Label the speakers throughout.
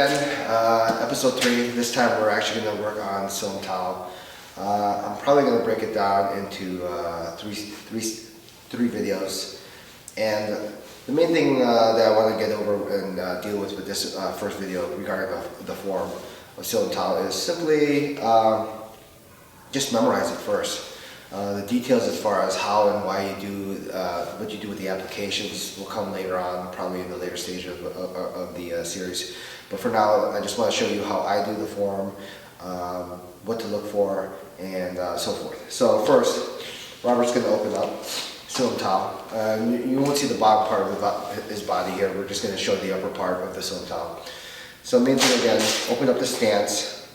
Speaker 1: again, episode 3. This time we're actually going to work on TAO. I'm probably going to break it down into three videos. And the main thing that I want to get over and deal with this first video regarding the form of TAO is simply just memorize it first. The details as far as how and why you do what you do with the applications will come later on, probably in the later stage of the series. But for now, I just want to show you how I do the form, what to look for, and so forth. So first, Robert's going to open up TAO. You won't see the bottom part of his body here. We're just going to show the upper part of the TAO. So main thing again, open up the stance.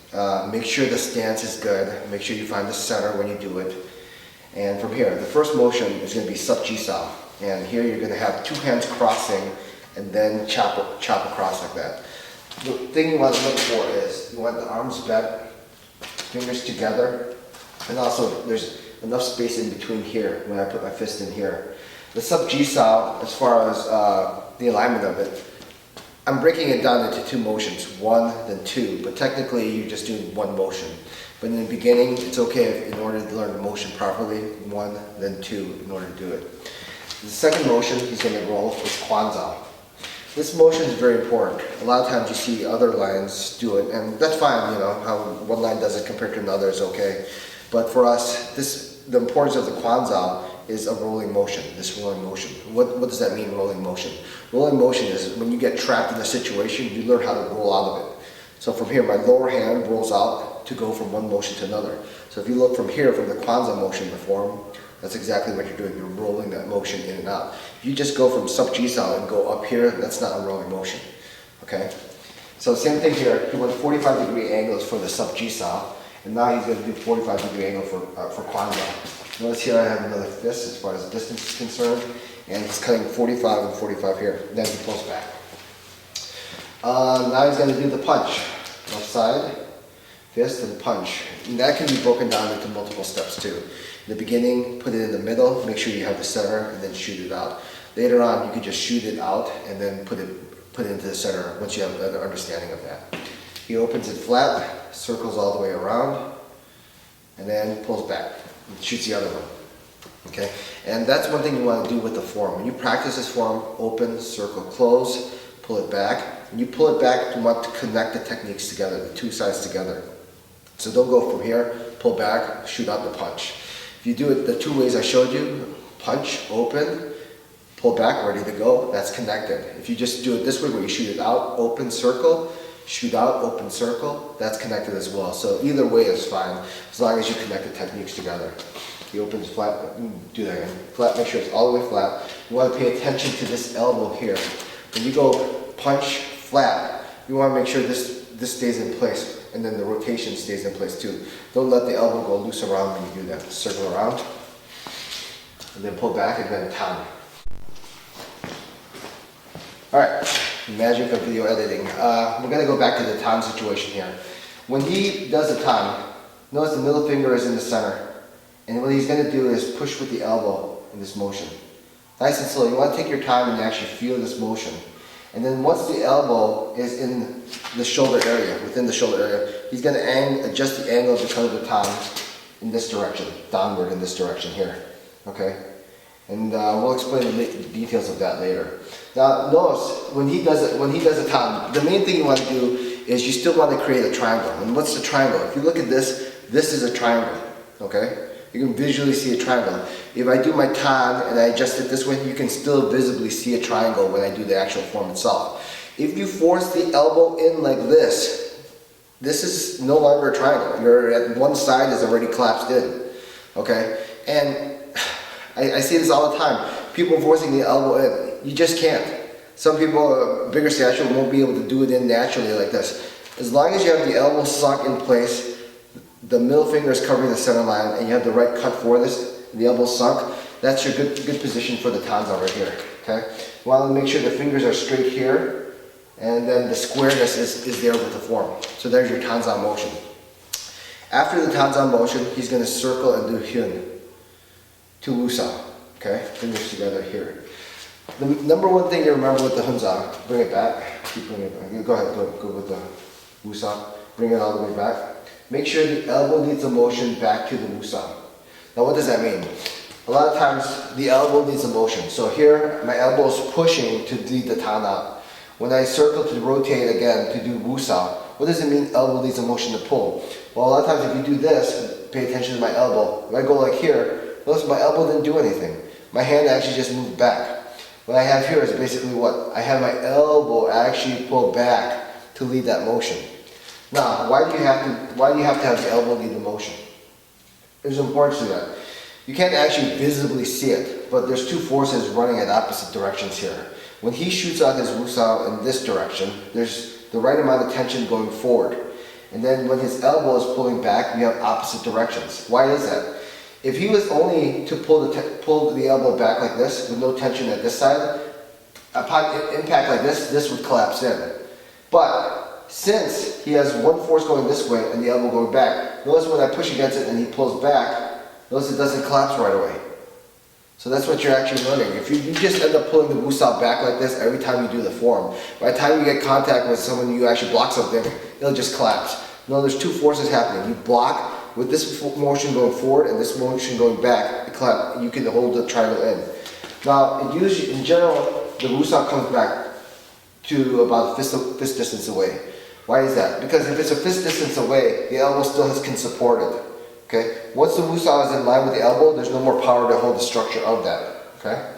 Speaker 1: Make sure the stance is good. Make sure you find the center when you do it. And from here, the first motion is going to be sub G style. And here you're going to have two hands crossing and then chop across like that. The thing you want to look for is you want the arms bent, fingers together, and also there's enough space in between here when I put my fist in here. The sub G style, as far as the alignment of it, I'm breaking it down into two motions, one then two, but technically you're just doing one motion. But in the beginning, it's okay if, in order to learn the motion properly, one, then two, in order to do it. The second motion he's going to roll is Kwan. This motion is very important. A lot of times you see other lines do it, and that's fine, you know, how one line does it compared to another is okay. But for us, the importance of the Kwan is a rolling motion, this rolling motion. What does that mean, rolling motion? Rolling motion is when you get trapped in a situation, you learn how to roll out of it. So from here, my lower hand rolls out to go from one motion to another. So if you look from here, from the Kwan motion, the form, that's exactly what you're doing. You're rolling that motion in and out. If you just go from sub G style and go up here, that's not a rolling motion. Okay? So same thing here. He went 45-degree angles for the sub G style, and now he's going to do 45-degree angle for Kwan. Notice here I have another fist as far as distance is concerned, and he's cutting 45 and 45 here. Then he pulls back. Now he's going to do the punch. Left side, fist, and punch. And that can be broken down into multiple steps too. In the beginning, put it in the middle, make sure you have the center, and then shoot it out. Later on, you can just shoot it out and then put it into the center once you have an understanding of that. He opens it flat, circles all the way around, and then pulls back. And shoots the other one. Okay? And that's one thing you want to do with the form. When you practice this form, open, circle, close, pull it back. When you pull it back, you want to connect the techniques together, the two sides together. So don't go from here, pull back, shoot out the punch. If you do it the two ways I showed you, punch, open, pull back, ready to go, that's connected. If you just do it this way where you shoot it out, open, circle, shoot out, open, circle, that's connected as well. So either way is fine, as long as you connect the techniques together. He opens flat, do that again. Flat, make sure it's all the way flat. You want to pay attention to this elbow here. When you go punch, flat, you want to make sure this stays in place, and then the rotation stays in place too. Don't let the elbow go loose around when you do that. Circle around, and then pull back, and then TAO. Alright, magic of video editing. We're going to go back to the TAO situation here. When he does the TAO, notice the middle finger is in the center, and what he's going to do is push with the elbow in this motion. Nice and slow. You want to take your time and actually feel this motion. And then once the elbow is in the shoulder area, within the shoulder area, he's going to adjust the angle because of the TAO in this direction, downward in this direction here. Okay? And we'll explain the details of that later. Now notice, when he does a TAO, the main thing you want to do is you still want to create a triangle. And what's the triangle? If you look at this is a triangle. Okay? You can visually see a triangle. If I do my TAO and I adjust it this way, you can still visibly see a triangle when I do the actual form itself. If you force the elbow in like this is no longer a triangle. You're at one side is already collapsed in. Okay? And I see this all the time. People forcing the elbow in. You just can't. Some people, bigger stature, won't be able to do it in naturally like this. As long as you have the elbow sunk in place, the middle finger is covering the center line, and you have the right cut for this, the elbow sunk, that's your good position for the TAO right here. Okay? You want to make sure the fingers are straight here, and then the squareness is there with the form. So there's your TAO motion. After the TAO motion, he's going to circle and do Huen to Wusa. Okay? Fingers together here. The number one thing to remember with the Hunza, bring it back, keep bringing it back. Go ahead, go with the Wusa, bring it all the way back. Make sure the elbow leads the motion back to the Wusa. Now what does that mean? A lot of times the elbow leads the motion. So here, my elbow is pushing to lead the tan out. When I circle to rotate again to do Wusa, what does it mean elbow leads the motion to pull? Well, a lot of times if you do this, pay attention to my elbow. If I go like here, notice my elbow didn't do anything. My hand actually just moved back. What I have here is basically what? I have my elbow actually pulled back to lead that motion. Now, why do you have to have the elbow lead the motion? There's importance to that. You can't actually visibly see it, but there's two forces running at opposite directions here. When he shoots out his wusa in this direction, there's the right amount of tension going forward. And then when his elbow is pulling back, we have opposite directions. Why is that? If he was only to pull the elbow back like this, with no tension at this side, upon impact like this would collapse in. But since he has one force going this way and the elbow going back, notice when I push against it and he pulls back, notice it doesn't collapse right away. So that's what you're actually learning. If you just end up pulling the wusa back like this every time you do the form, by the time you get contact with someone, you actually block something, it'll just collapse. No, there's two forces happening. You block with this motion going forward and this motion going back, you can hold the triangle in. Now, usually, in general, the wusa comes back to about fist distance away. Why is that? Because if it's a fist distance away, the elbow still can support it. Okay? Once the wusa is in line with the elbow, there's no more power to hold the structure of that. Okay?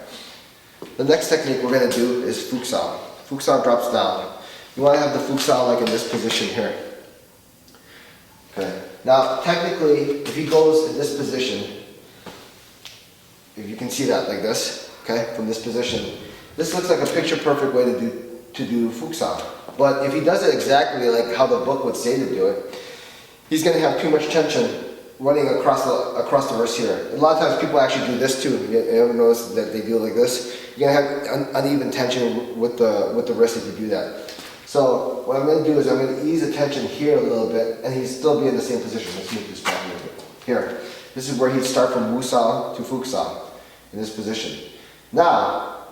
Speaker 1: The next technique we're going to do is Fook saw. Fook saw drops down. You want to have the Fook saw like in this position here. Okay. Now, technically, if he goes in this position, if you can see that like this, okay, from this position, this looks like a picture-perfect way to do Fook saw. But if he does it exactly like how the book would say to do it, he's going to have too much tension running across the wrist here. A lot of times people actually do this too. You ever notice that they do like this? You're going to have uneven tension with the wrist if you do that. So what I'm going to do is I'm going to ease the tension here a little bit, and he'd still be in the same position. Let's make this back a little bit. Here. This is where he'd start from wusa to Fook saw, in this position. Now,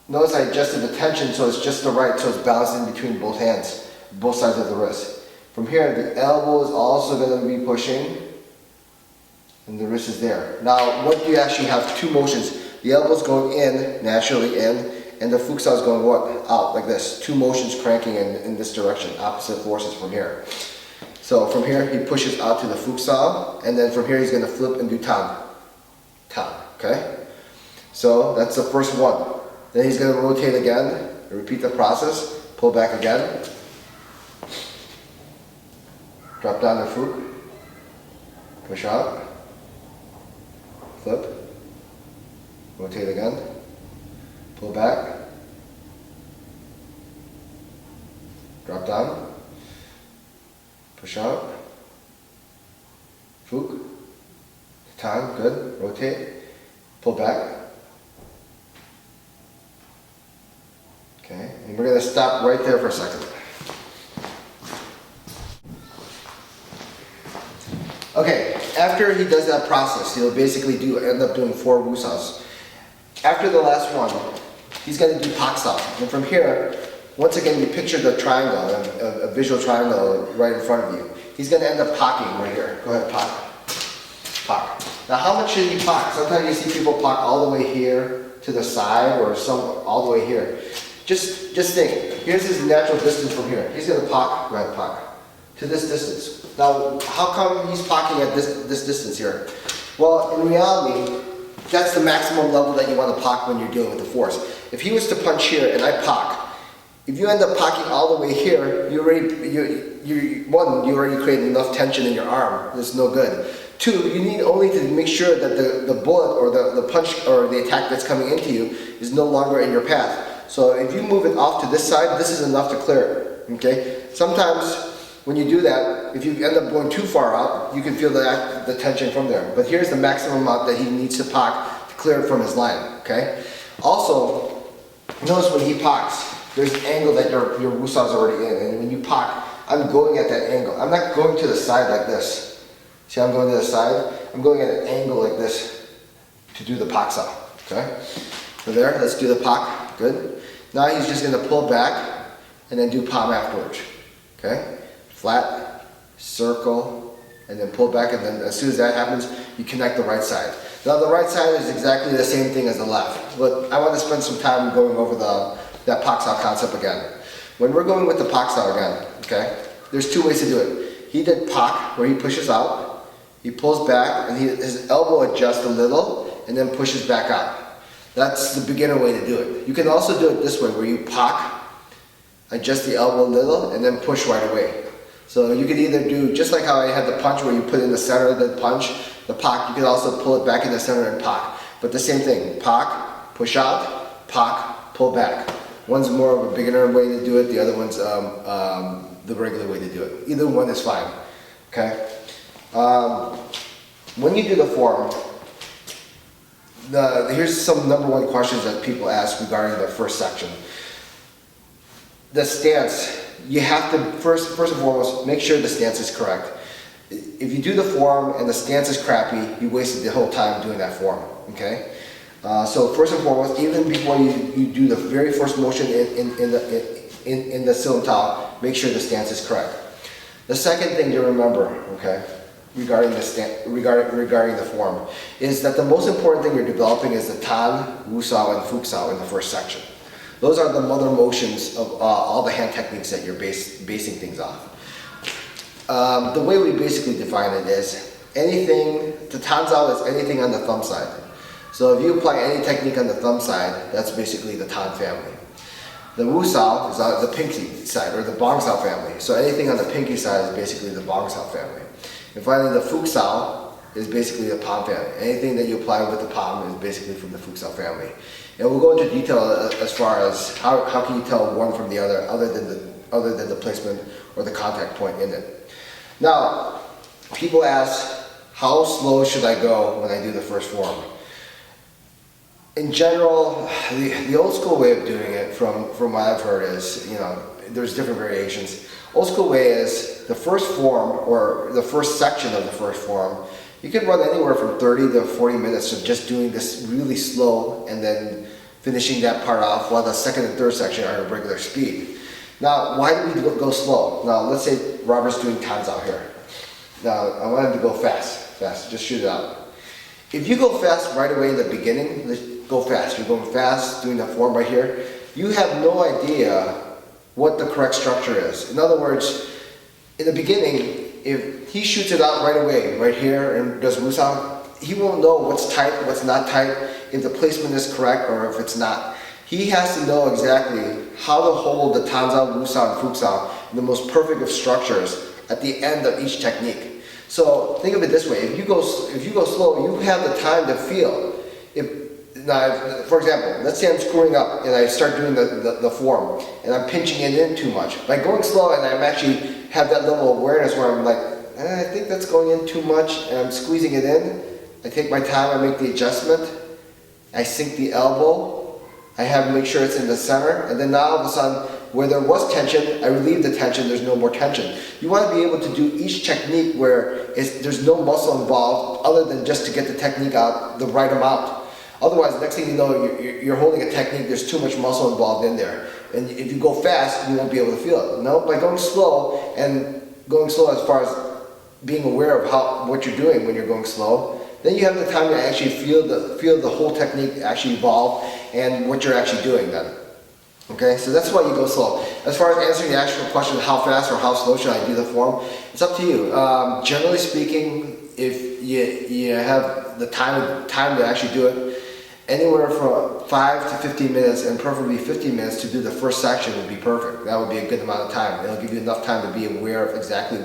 Speaker 1: notice I adjusted the tension so it's just the right, so it's balanced in between both hands, both sides of the wrist. From here, the elbow is also going to be pushing, and the wrist is there. Now, what do you actually have? Two motions. The elbow's going in, naturally in, and the Fook saw is going what? Out, like this. Two motions cranking in this direction, opposite forces from here. So from here, he pushes out to the Fook saw, and then from here he's going to flip and do tan. Tan, okay? So that's the first one. Then he's going to rotate again, repeat the process, pull back again, drop down the Fook, push out, flip, rotate again, pull back, drop down, push out, Fook, tan, good, rotate, pull back. Okay, and we're going to stop right there for a second. Okay, after he does that process, he'll basically end up doing 4 wusas. After the last one, he's going to do pak saw. And from here, once again, you picture the triangle, a visual triangle right in front of you. He's going to end up pocking right here. Go ahead, pock. Pock. Now, how much should he pock? Sometimes you see people pock all the way here to the side, or some all the way here. Just think. Here's his natural distance from here. He's going to pock, go ahead, pock, to this distance. Now, how come he's pocking at this distance here? Well, in reality, that's the maximum level that you want to pock when you're dealing with the force. If he was to punch here and I pock, if you end up pocking all the way here, you already created enough tension in your arm. It's no good. 2, you need only to make sure that the bullet or the punch or the attack that's coming into you is no longer in your path. So if you move it off to this side, this is enough to clear it. Okay? Sometimes when you do that, if you end up going too far out, you can feel the tension from there. But here's the maximum amount that he needs to pock to clear it from his line. Okay? Also, notice when he pocks, there's an angle that your wusa is already in. And when you pock, I'm going at that angle. I'm not going to the side like this. See, I'm going to the side. I'm going at an angle like this to do the pak saw. Okay? So there, let's do the pak. good. Now he's just gonna pull back and then do palm afterwards, okay? Flat, circle, and then pull back, and then as soon as that happens, you connect the right side. Now the right side is exactly the same thing as the left, but I want to spend some time going over that pak sao concept again. When we're going with the pak sao again, okay, there's two ways to do it. He did pak, where he pushes out, he pulls back, and his elbow adjusts a little, and then pushes back out. That's the beginner way to do it. You can also do it this way, where you pak, adjust the elbow a little, and then push right away. So you could either do, just like how I had the punch where you put in the center of the punch, the pak, you could also pull it back in the center and pak. But the same thing, pak, push out, pak, pull back. One's more of a beginner way to do it, the other one's the regular way to do it. Either one is fine, okay? When you do the form, here's some number one questions that people ask regarding the first section. The stance, you have to, first and foremost, make sure the stance is correct. If you do the form and the stance is crappy, you wasted the whole time doing that form, okay? So first and foremost, even before you do the very first motion in the Silum TAO, make sure the stance is correct. The second thing to remember, okay, regarding the form, is that the most important thing you're developing is the Tan, Wu Sao, and Fook Sao in the first section. Those are the mother motions of all the hand techniques that you're basing things off. The way we basically define it is anything, the Tan Sao is anything on the thumb side. So if you apply any technique on the thumb side, that's basically the Tan family. The Wu Sao is on the pinky side, or the Bong Sao family. So anything on the pinky side is basically the Bong Sao family. And finally, the Fook Sao is basically the palm family. Anything that you apply with the palm is basically from the Fook Sao family. And we'll go into detail as far as how can you tell one from the other than the placement or the contact point in it. Now, people ask, how slow should I go when I do the first form? In general, the old school way of doing it, from what I've heard, is, there's different variations. Old school way is the first form, or the first section of the first form, you can run anywhere from 30 to 40 minutes of just doing this really slow and then finishing that part off, while the second and third section are at a regular speed. Now, why do we go slow? Now, let's say Robert's doing Tan Sao here. Now, I want him to go fast, just shoot it out. If you go fast right away in the beginning, go fast. You're going fast, doing the form right here. You have no idea what the correct structure is. In other words, in the beginning, if he shoots it out right away, right here, and does Wu Sao, he won't know what's tight, what's not tight, if the placement is correct or if it's not. He has to know exactly how to hold the Tan Sao, Wu Sao, and Fook Sao in the most perfect of structures at the end of each technique. So think of it this way: if you go slow, you have the time to feel. Now, for example, let's say I'm screwing up and I start doing the form and I'm pinching it in too much. By going slow and I'm actually have that level of awareness where I'm like, I think that's going in too much, and I'm squeezing it in. I take my time, I make the adjustment, I sink the elbow, I have to make sure it's in the center, and then now all of a sudden, where there was tension, I relieve the tension, there's no more tension. You want to be able to do each technique where there's no muscle involved other than just to get the technique out the right amount. Otherwise, next thing you know, you're holding a technique, there's too much muscle involved in there. And if you go fast, you won't be able to feel it. No, by going slow, and going slow as far as being aware of what you're doing when you're going slow, then you have the time to actually feel the whole technique actually evolve and what you're actually doing then. Okay, so that's why you go slow. As far as answering the actual question, how fast or how slow should I do the form, it's up to you. Generally speaking, if you have the time to actually do it, anywhere from 5 to 15 minutes, and preferably 15 minutes to do the first section would be perfect. That would be a good amount of time. It'll give you enough time to be aware of exactly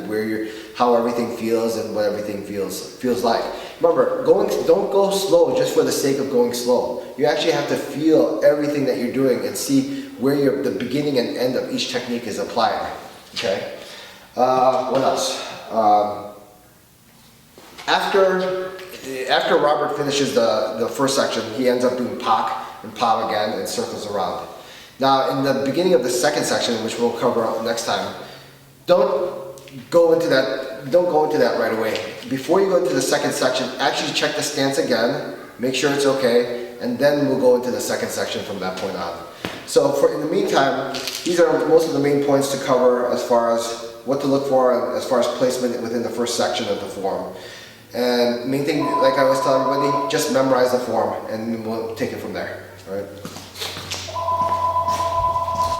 Speaker 1: how everything feels and what everything feels like. Remember, don't go slow just for the sake of going slow. You actually have to feel everything that you're doing and see where the beginning and end of each technique is applied. Okay. What else? After Robert finishes the first section, he ends up doing pak and palm again and circles around. Now, in the beginning of the second section, which we'll cover next time, don't go into that right away. Before you go into the second section, actually check the stance again, make sure it's okay, and then we'll go into the second section from that point on. So in the meantime, these are most of the main points to cover as far as what to look for and as far as placement within the first section of the form. And main thing, like I always tell everybody, just memorize the form and we'll take it from there. All right?